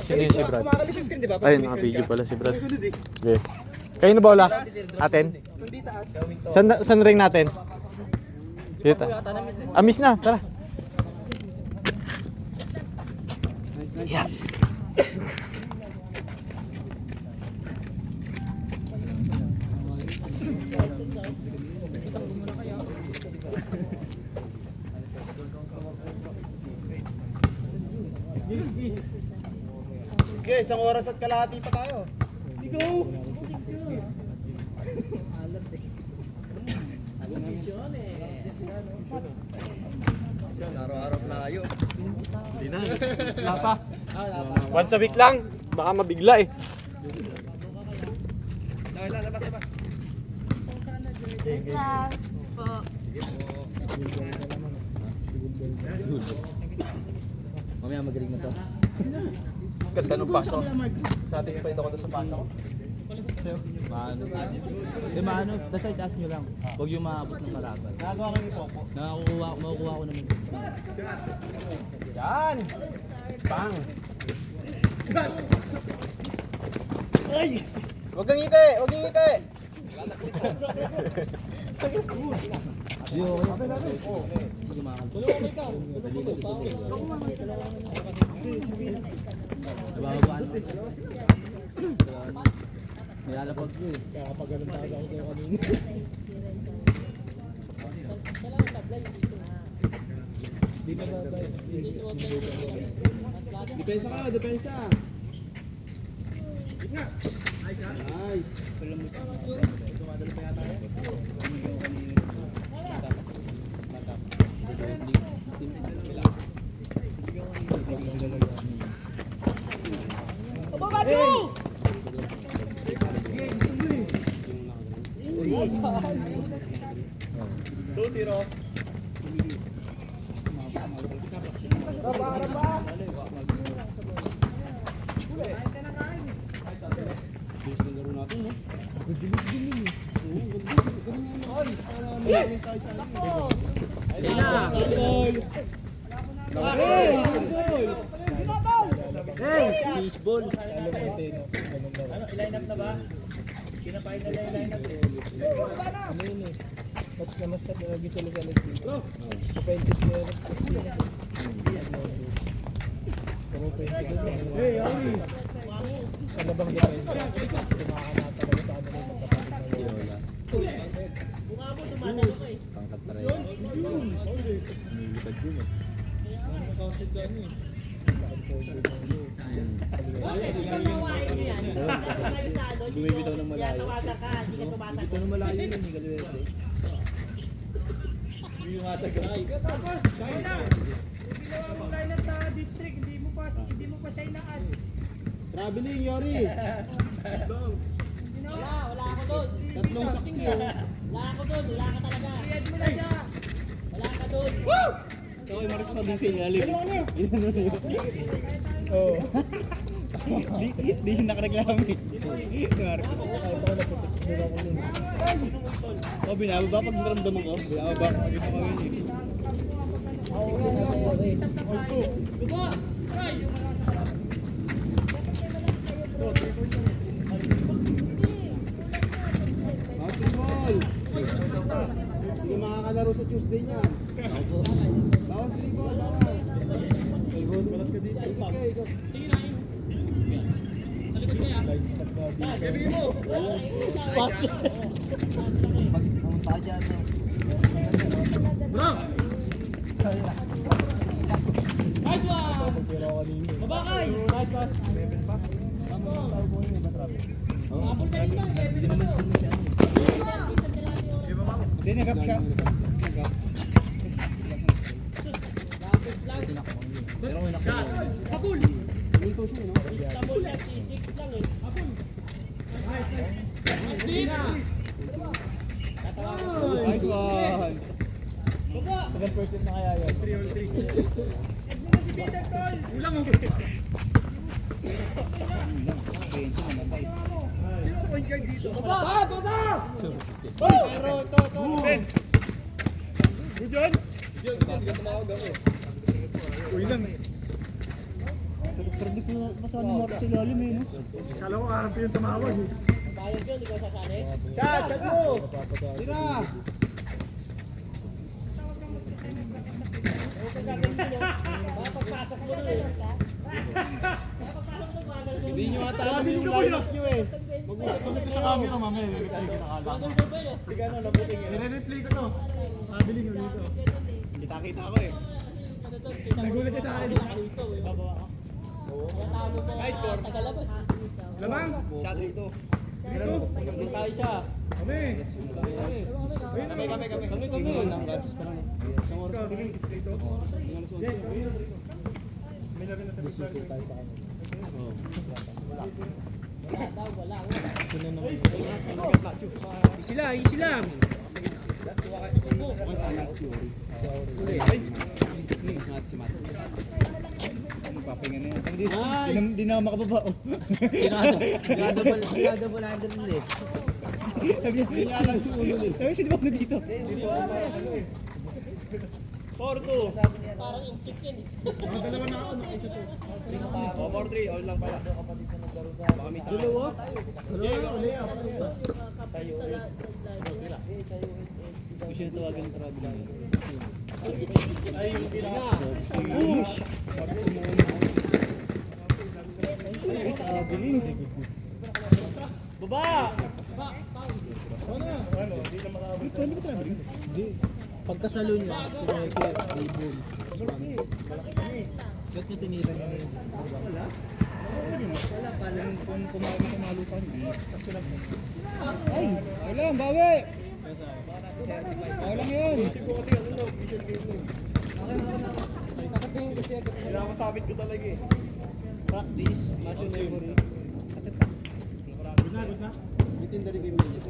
Sino yun si Brad? Kumakalis yung screen, di ba? Ayun, naka-video pala si Brad. Okay. Kayo na bola? Atin? Hindi taas. San ring natin? Dito. Miss na, tara. Yes. Okay, isang oras at kalahati pa tayo. Go! Araw-araw layo. Hindi na. Wala pa. Once a week lang. Baka mabigla eh. Labas. Wait lang po. Mamaya magaling na to. Ganda ng paso. Satisfied ako doon sa paso ko. Maano, basta itaas nyo lang. Huwag yung maabot ng marabal. Nagawa ko yung popo. Makukuha ko naman. Yan! Bang! Ay! Huwag kang ngiti! Huwag kang ngiti! Nabababaan mo. Nilalapag ko eh. Kakapagalang taga ako sa'yo kanina. Di ba ba tayo? Depensa ka, depensa. Nice. Tumadalo pa yata yan. Hey! 2-0. Baseball. Line up na ba? Kinapain na line up eh. Ano yun eh? Mas na lagi sa lugar dito. Offensive player. Hey, Ari! Ano bang defense? Tumakanata na sa ano yung magkapatid. Bumabot, tumanalo ko eh. Pangkat para yan. Umilipad yun eh. Bakit? Ikaw nawain mo yan. Bumibitaw ng malayo. Tinawagan ka, hindi ka tumasagot. Bumibitaw ng malayo yun eh. Galuwerte. Hindi yung atagay. Tapos, kaya na. Ginawa mo line up sa district, hindi mo pa siya inaan. Traveling, Yori! Wala ako doon. Tatlong saksi. Wala ako doon, wala ka talaga. Iyad mo na siya. Wala ka doon. Ikaw ay Maris din sa ilalim. Inano na yun. Oo. Di siya nakareklamo eh. Marcos. Kahit ako naputok din ako nun. O, binababa pag naramdaman ko. Binababa. Pakita ko yun eh. Kasi nasa iyo eh. Gubo! Try! Basketball! Hindi makakalaro sa Tuesday niyan. Bawas tribal, bawas. Balas ka dito. Sabihin mo! Spot! Bro! Nice one! Babakay! Nice pass! Apple ka rin lang! Hindi, nagap siya. Pero may nakita. Apple! Apple siya, no? Apple, 36 lang eh. Apple! Nice deep! Nice one! Baba! 7% na kaya yan. 3 or 3. Huwag mo na si Peter Tol! Ulang mo! Sino point guard dito? Baba! Baba! Pero ito. Ben! Good yun? Hindi ka tumawag ako. Uy lang. Pero di ko pasaan ng Marcos sa ilalim eh, no? Kala ko karampi yung tumawag eh. Chat mo! Tira! Hindi nyo ata alam yung lineup nyo eh. Mag-usap ko sa camera mamaya. Nire-replay ko to. Mabili nyo dito. Kita-kita ko eh. Nagulat ka sa akin. Nice score. Lamang. Shot rito. Dito. Tayo siya. Kami. Kami. Easy lang. Papahinga na yan. Hindi na ako makababa. Double under nila eh. Sabi si Diba na dito? 4-2. Parang yung kick yan eh. Mga dalawa na ako. Nakaisa to. 4-3. All lang pala. Baka may sakit. Dalawa? Dalawa ulit. Gusto nyo tawagan ng travel lang. Ay, yung pinaka. Push! Baba! Pagkasalo niya, kumeke, ribbon. Ba't niya tinira niya yun? Wala. Wala, palang kung kumalo pa. Ay! Wala, bawi! Wala yun! Kinamasabit ko talaga eh. Practice, muscle memory. Good na. Bitin dari game niya.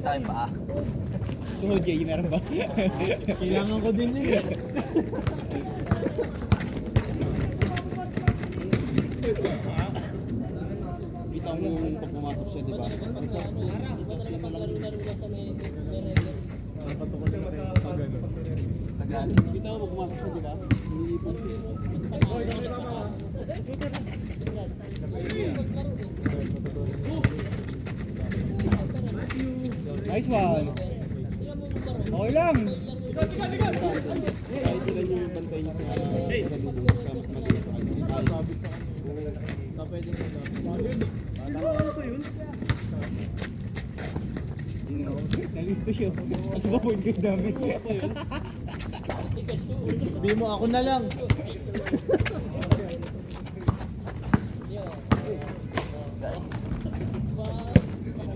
Time pa ah. Ito, Jay, meron ba? Kailangan ko din yun eh. Kita mo yung pag pumasok siya, di ba? Kita mo pag pumasok siya, di ba? Nilipot siya. Nice one! Okay lang! Kahit sila niyo yung bantay niyo sa lubong, mas magaling sa nalito siya. Kasi ba point guard namin? Sabi mo ako na lang.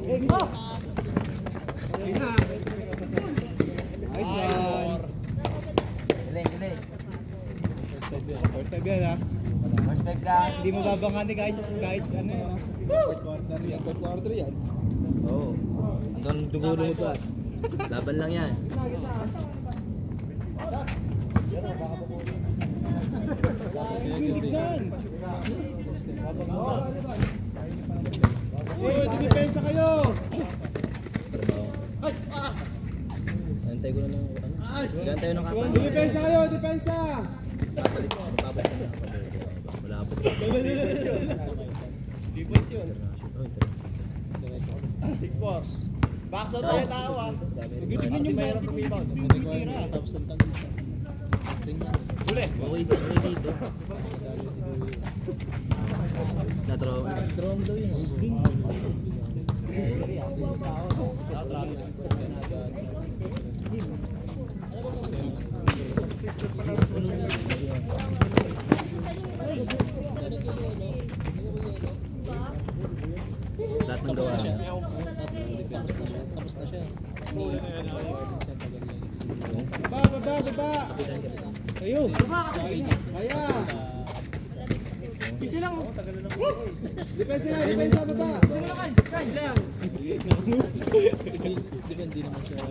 Nice one! Galing. First time yan ha. Respect ka. Hindi mo babangani kahit ano yun ha. Third quarter yan. Oo. Doon dugo lumabas. Laban lang yan. Tignan! Depensa kayo. Antay ko na ng Gantay tayo ng kapan. Depensa kayo, depensa. Babalik na. Wala po. 3 points yun. 6-4. Backshot tayo tao ah. Tignan yung mayroon kumibang. Tapos ang tag. Uli! Okay dito. Drone daw yun. Lahat ng gawa niya. Tapos na siya. Baba. Kayo! Kaya. Busy lang oh. Depensa baba. Depende naman siya.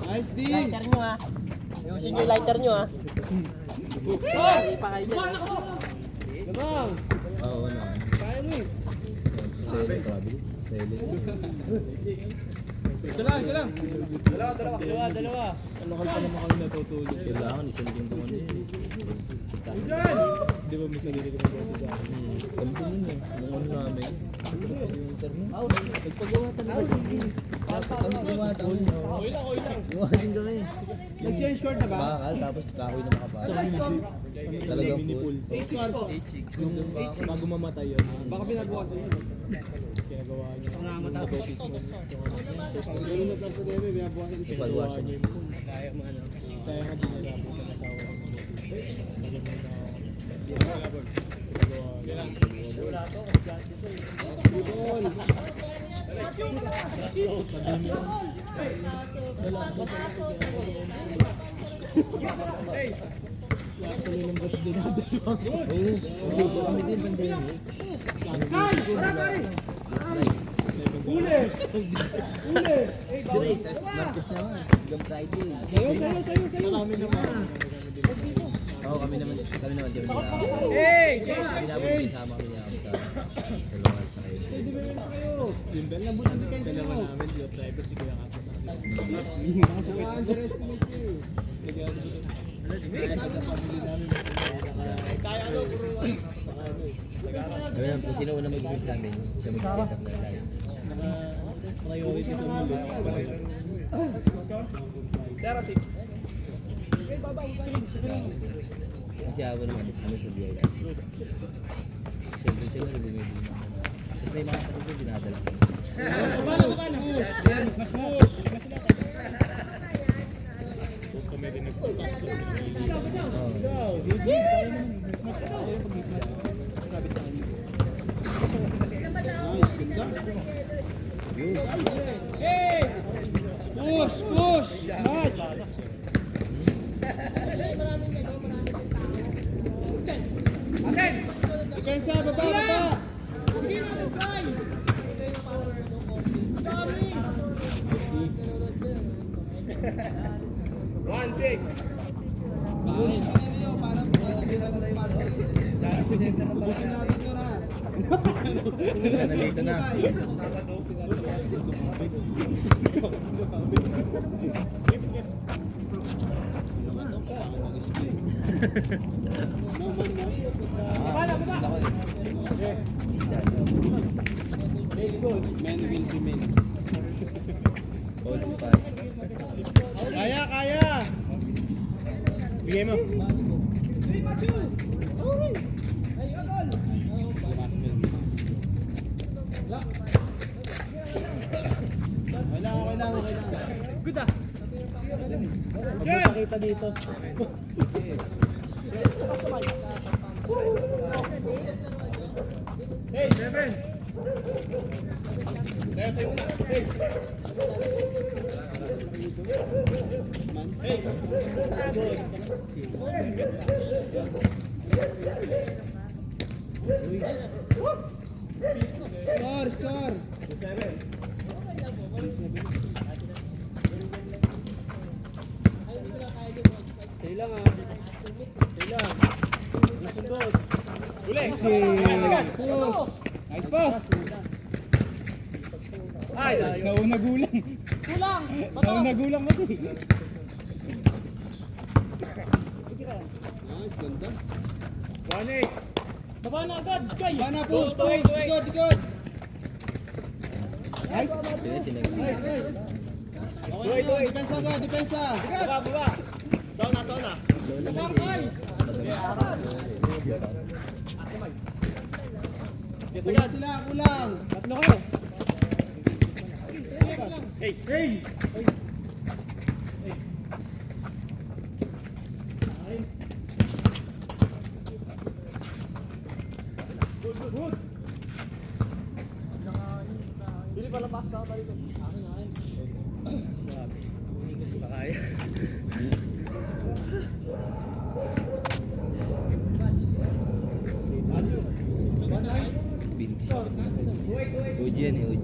Nice D. Lighter nyo ah. Ayusin nyo yung lighter nyo ah. Lamang. Oo, ano. Kaya mo eh. Selling. Isa lang. Dalawa. Lokal pa naman kami natutulog. Kailangan, isang linggo ko na yun. Di ba may sarili ka ng sa akin? Kami ko nun eh. Nung ano namin. Yung internet. Nagpagawa talaga. Kami gumawa taon. Gumawa din kami. Nag-change court na ba? Bakal, tapos kahoy na makapal. Talagang full. Nung bago mamatay yun. Baka pinabukas yun. Ginagawa niya. Bautismo. Ganun na lang sa deme, binabukas yun. Pagwash. Kaya nga ginagawa ng asawa ng Oo, kami din pandemic. Straight, Martes naman. Hanggang Friday. Sayo. Marami naman. Oo, kami naman kami nila. Hey! Kami naman kasama kami niya sa dalawa sa kayo. Yung dalawa namin, yung driver si Kuya Kato sa kasi. Underestimate you. Ayun, kung sino una mag-isip namin, siya mag-isip ng lalaki. Priority sa mundo. Kasi ako naman, kami sa biyaya. Siyempre siya na bumibili naman. Tapos may mga kapatid siya dinadala. Tapos kami rin Push! Match! Depensa, baba! Bagunin siya ngayon, parang pinagiran ng pato. Bubusin natin ko na. Isa na dito na. Men will be men. Old Spice. Kaya! Bigay mo. Okay lang. Good ah. Jen! Kita dito. Hey, Seven! Tayo sa'yo na. Hey! Hey! Score! Sa'yo lang ah. Sa'yo lang. Nasundot. Uli! Nice pass! Ay! Nauna gulang. Nauna gulang mo to. Nice, ganda. 1-8. Baba na agad, Kay! Bana, push! Ikot! Nice! Sige, tinagay. Okay, depensa! Baba! Sauna! Kulang! Tatlo kayo! Hey! Binti. Uji yan eh, uji.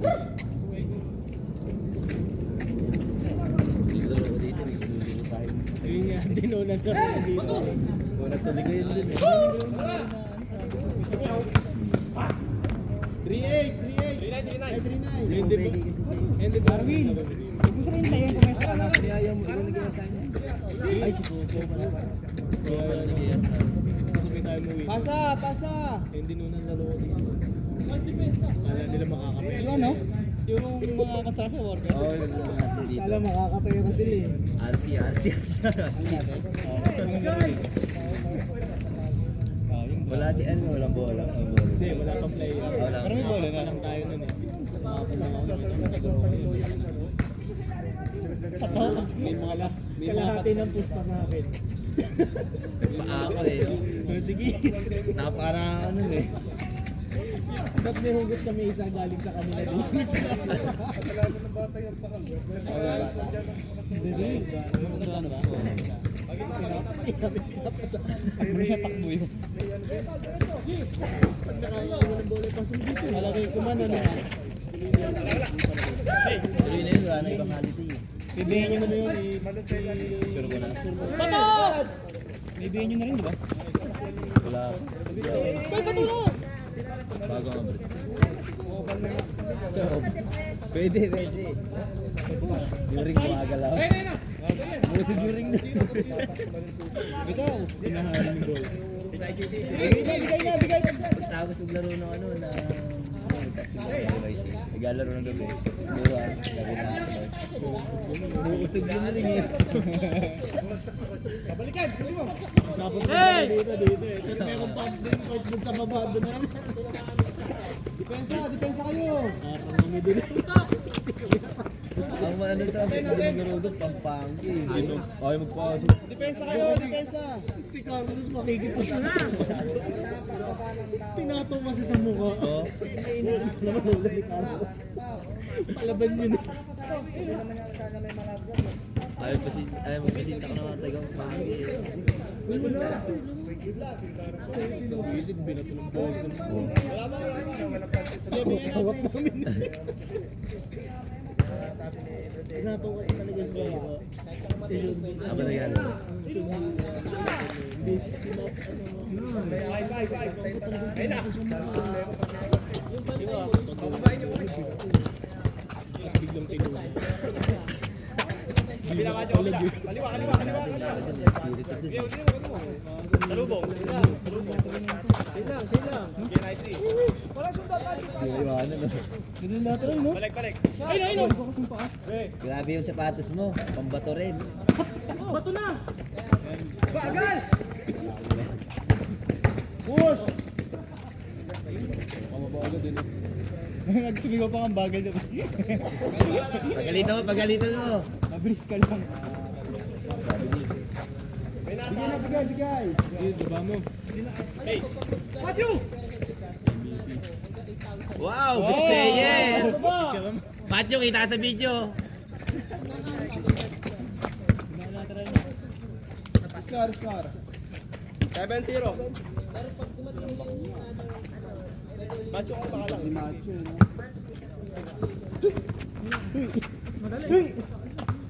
Dito ako dito, may kululuto tayo. Yun nga, dinunan ko dito. Wala tuloy yun dun eh. 3-8! 3-9. Hindi Hindi ba? Hindi Darwin. Ay, si Popo pala. Popo pala ni Gayas. Sabay tayo mo win. Pasa, pasa. Hindi nun ang laro ko dito. Kala nila makakapit. Yung ano? Yung mga construction worker. Oo, yung natin dito. Kala makakapera sila eh. RC. Wala si ano, walang bola. Ang bola. Hindi, wala pang player. Wala. Pero may bola na lang tayo nun eh. May mga laps. May mga Kalahati laps. ng pusta sa akin. Paako eh. Sige. Napaka ano eh. Tapos may hugot kami isang galing sa kanila din. Ano ba? May natakbo yun. Pag nakakakuha ng bola, pasok dito. Malagay ko man, ano. Tuloy na yun, wala na ibang quality. Bibihin nyo na yun, Sure ko na. bibihin nyo na rin, di ba? Wala. Bago ang break. So, pwede. Yung ring gumagalaw. Musig yung ring na. Ikaw. Pinaharin yung goal. Bigay. Pagtapos maglaro ng ano na naglalaro ng gabi. Siguro gabi na. Musig yung ring eh. Tapos dito eh. Tapos meron pa din part dun sa baba, dun na. Depensa kayo. Parang kami din. Ang ano ito, ang maglaro doon, pampangki. Ay, magpasok. Depensa kayo, depensa. Si Carlos makikita sa tinato kasi sa mukha. Inainit naman ng Carlos. Palaban yun. Ayaw magpasinta ko ng mga tagang pangki. Visit, binato ng ball sa mukha. Hawak namin. Tinato kasi talaga sa mukha. Ano na yan? Tapos biglang tinulong. Iwanan na. Ganun natin rin, no? Grabe yung sapatos mo, pambato rin. Push! Nagsumigaw pa kang bagal na. Pagalitan mo. Mabilis ka lang. Bigay! Diba mo? Wow, best player! Patyo, kita sa video. Score. 7-0. Macho ka pa lang. Macho, no?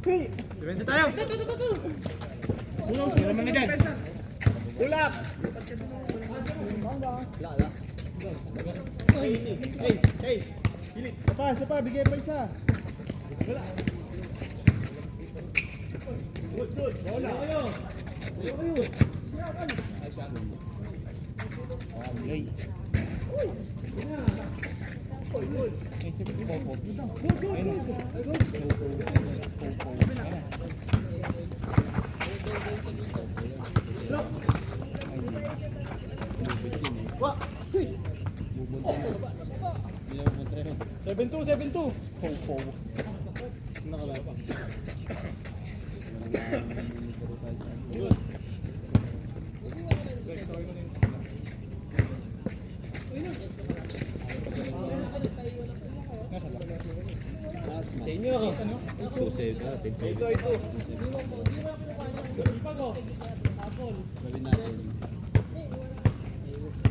Hey! Depende tayo! Tulak! Naman na dyan! Tulak! Hey! Pilit! Isa pa! Bigay pa isa! Wala! Good! Wala! Kayo! Wah! 7-2! Nakalapa. Ito.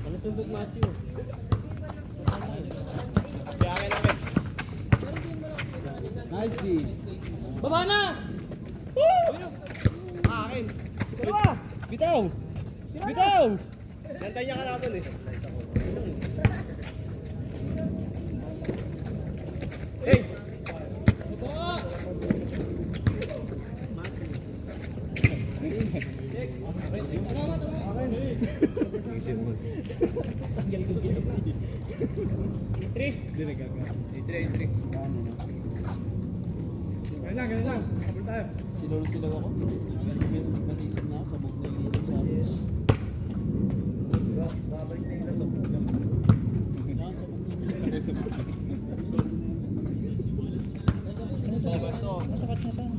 Ano sundot Matthew? Nice D. Baba na! Woo! Akin. Baba! Bitaw! Bitaw! Nantay niya kalaban eh. Hey! Isip mo. Hindi nagagawa. Entry. Ganun lang. Habol tayo. Silaw ako. Matisip na ako. Sabog na yung ilong sa akin. Babalik na yung lasok. Sabog na yung ilong. Masakat siya tayo.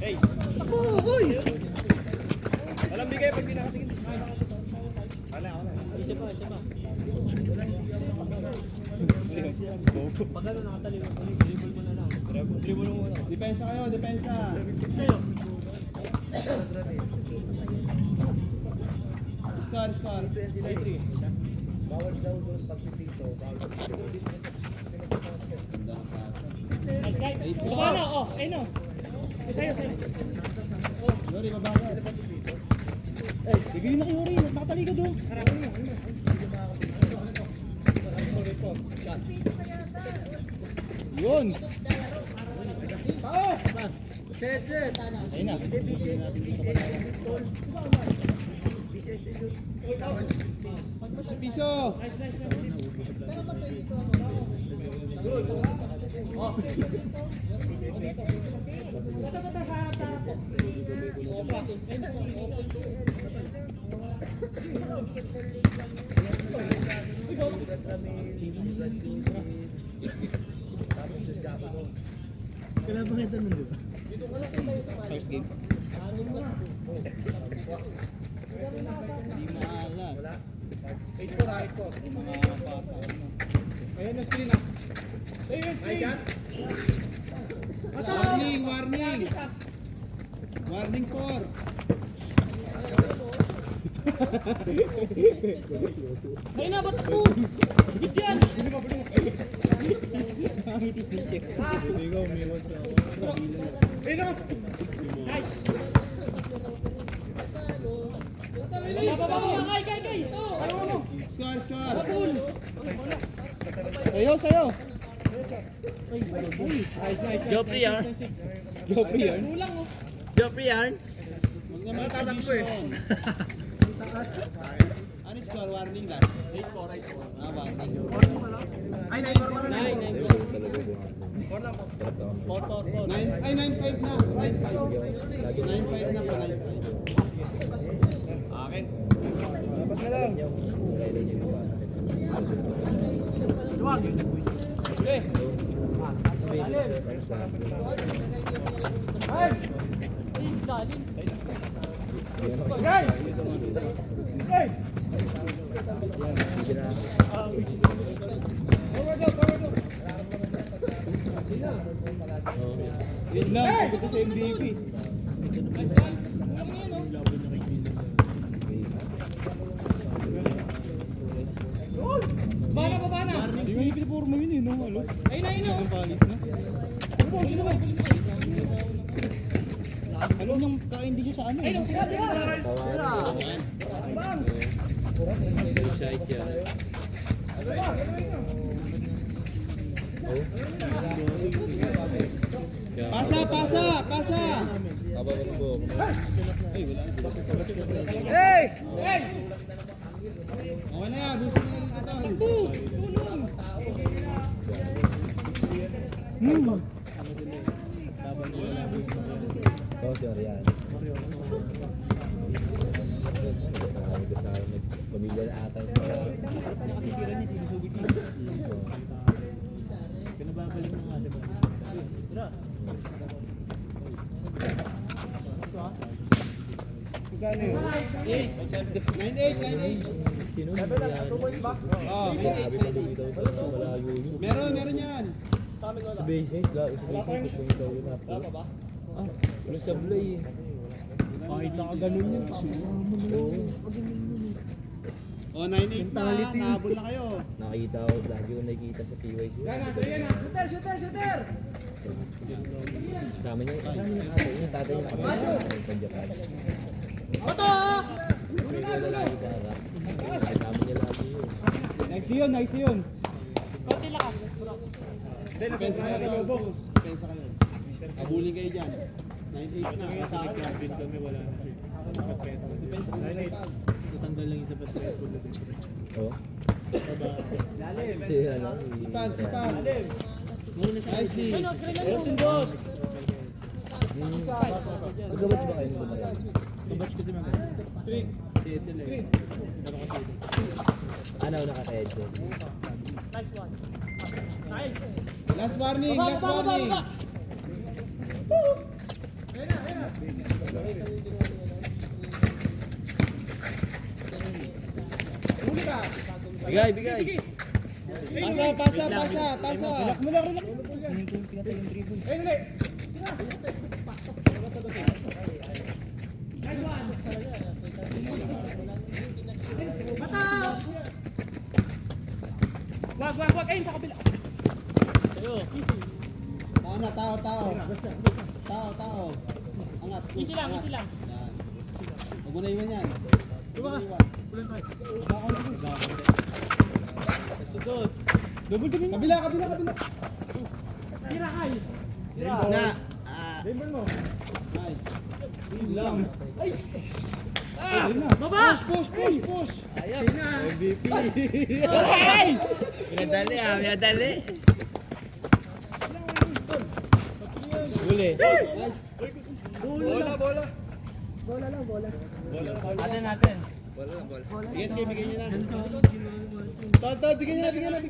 Hey! Oh, boy! Walang bigay pag di nakatingin. Isa pa. Pag ano nakasaliw, dribble mo na lang. Dribble mo muna. Depensa kayo, depensa. Sa'yo. Score. Bawal daw doon pagpipito. Baba na, ayun o. Sa'yo. Yuri, baba ka. Bigay na kay Yuri. Nakatali ka doon. Yun! Set. Ayun na. Piso! Kailan ba kita nun, di ba? First game. Hindi maalat. 8-4. Makakapasa. Ayun na screen ah. Ayun, screen! Warning! Warning 4! Ayun na, ba't ako? Higit yan! Ayun na! Nice! Baba mo na, kay! Score! Sayo! Nice. Joffrey yarn. Kulang oh. Joffrey yarn. Tatakbo eh. Ano score? Warning last? 8-4. Warning. Ay, 9-4. 9-5 na. 9-5 na pa. Akin. Yun lang, sagot ko sa MVP. Baba na. Hindi mo yung pinaporma yun eh, no? Halo? Ayun oh. Ang palis na. Alam niyang kakaindi siya sa ano eh. Shite yan. Pasa! Kababagbo. Ay, wala. Hey! Okay na yan, busin na yung atol. Oh, si Arian. Pamilya na ata. Pinababalik na nga, diba? Kano yun? 9-8. Sino? 2 points ba? Oo, 9-8. Malayo yun. Meron yan. Sa basic, ito yun after. Ah, wala sablay eh. Kahit nakaganon yun, susama mo yun. O, 9-8 na, nahabol na kayo. Nakita ko, lagi ko nakikita sa PYC. Shooter! Kasama niya, yung tatay niya nakapagod. Japan. Oto! Kasi ko lalaki sa harap. Kasama niya lagi yun. Nice yun. Konti lang. Pensa kayo, boss. Pensa kayo. Abulin kayo dyan. Kaya sa akin, champion kami, wala na siya. Natanggal lang yung sa basketball. Oo. Lalim. Siya lang. Lalim. Nicely. Pero sundot. Magabot ba kayo nito ba yan? Kabatch kasi mga. Si Edsel eh. Pero kasi. Ano nakaka-edge ko? Nice one. Nice. Last warning, Baba, last baba, baba, warning. baba. Bigay, bigay. Pasa. Relax mo lang, relax. Nice one. Mata. Wag. Ayun sa kabila. Tao. Angat. Easy lang. Huwag mo na iwan yan. Double to kabila. Tira kay. Na. Rainbow mo. Nice. Lang. Baba. Push. MVP. Pinadali. Huli. Natin. Bigyan niyo na. Tol, bigyan niyo na.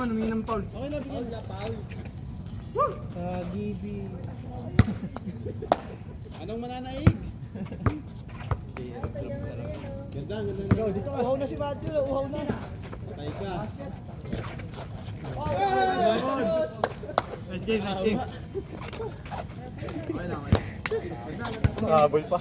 Humingi ng foul. Okay na, bigyan na. Gibi. Anong mananaig? Ganda. Dito uhaw na si Matthew. Uhaw na. Patay ka. Nice game. Habol pa.